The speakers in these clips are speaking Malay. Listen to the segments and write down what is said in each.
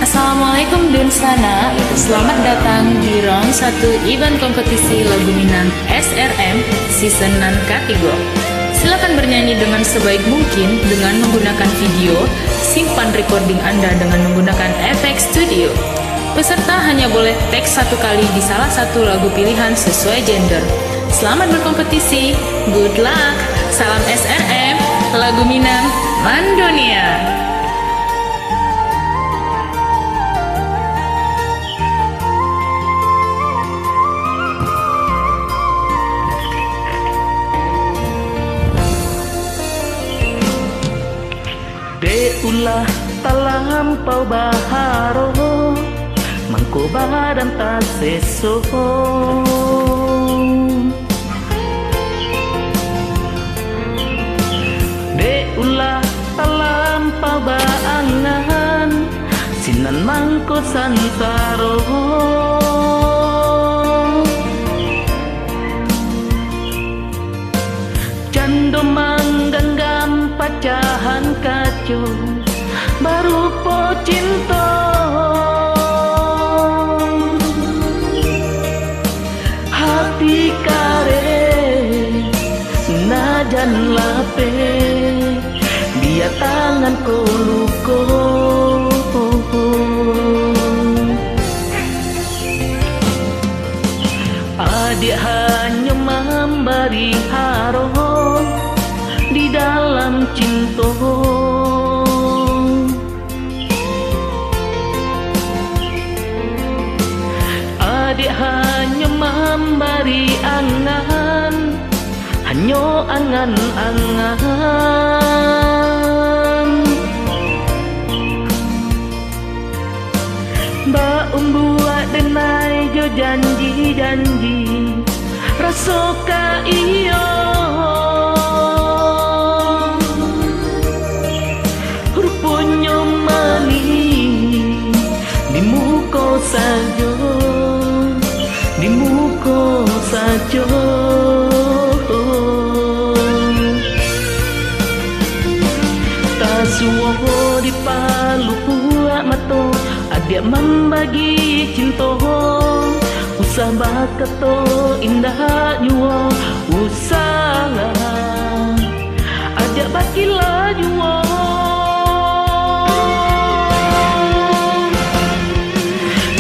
Assalamualaikum Dunsana, selamat datang di round 1 event kompetisi lagu Minang SRM Season Nan Katigo. Silakan bernyanyi dengan sebaik mungkin dengan menggunakan video, simpan recording Anda dengan menggunakan efek studio. Peserta hanya boleh tag satu kali di salah satu lagu pilihan sesuai gender. Selamat berkompetisi, good luck, salam SRM, lagu Minang, Mandunia. Ulah talampau baharo mangko badan tak seso de ulah talampau baangan sinan mangko santaro cando manggenggam pacahan kacau baru po cinta hati kare najan lape biar tangan ko luko adik hanya memberi haro di dalam cinta. Adik hanya memberi angan, hanya angan-angan. Mbak buat denai jo janji-janji, rasoka iyo. Rupanya mani di muka saja. Di muka saja tak suwo di palu buat mato adik membagi cinta usah bakato indah nyuwo usah ajak bakilah nyuwo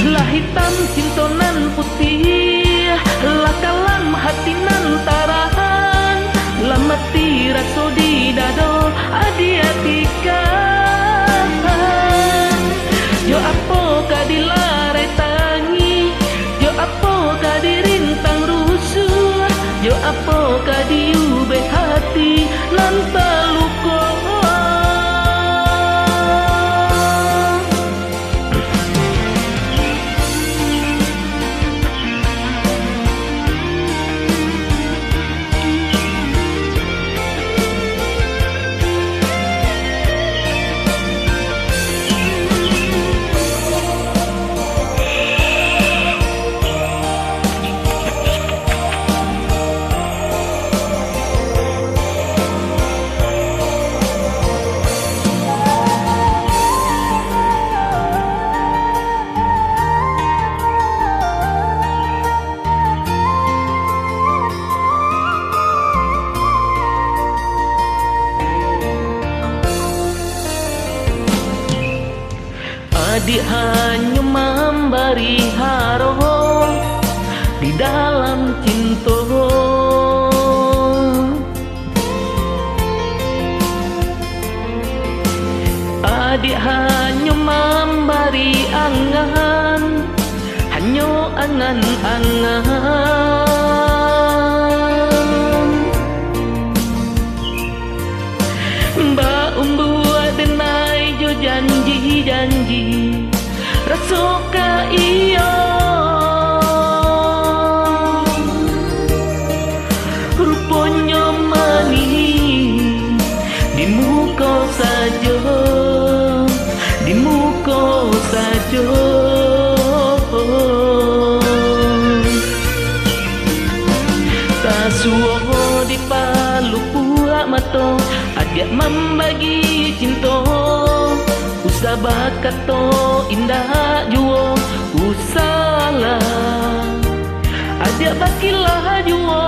lah hitam cinta nan putih lakalam hati nan tarahan lamati raso di dado adiatikan jo apo kadilare tangi jo apo kadirintang rusuh jo apo kadiube hati nan taluko adik hanya memberi haro di dalam cinta. Adik hanya memberi angan, hanya angan-angan. Mbak buat denai jo janji-janji rasoka iyo rupanya mani di muka saja di muka saja tak suwo di palu buat mato adik membagi cinta usah bakato indah juo usala adia bakilah juo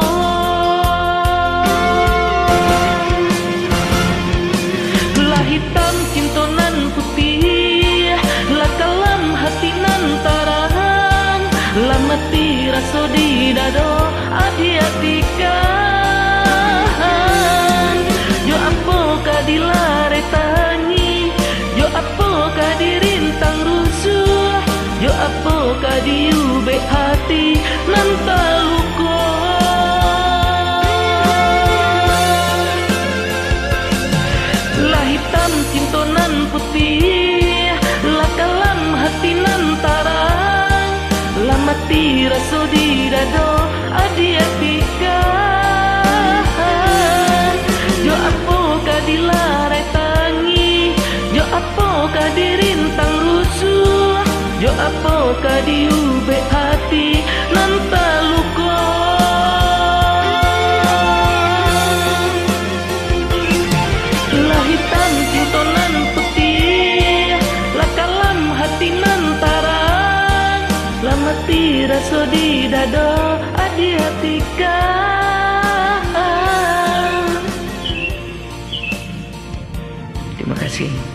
lah hitam cintonan putih lah kalam hati nan tarang lah mati raso di dado adia tikan jo apo kadilare tangi jo apo kadirintang rusuh jo apo kadiube hati nan taluko lah hitam cintonan putih lah kalam hati nan tarang lah mati raso di dado adia tikan jo apo kadilare tangi jo apo kadirintang rusuh jo apo kadiube hati nan taluko lah hitam cintonan putih lah kalam hati nan tarang lah mati raso di dado adia tikan. Terima kasih.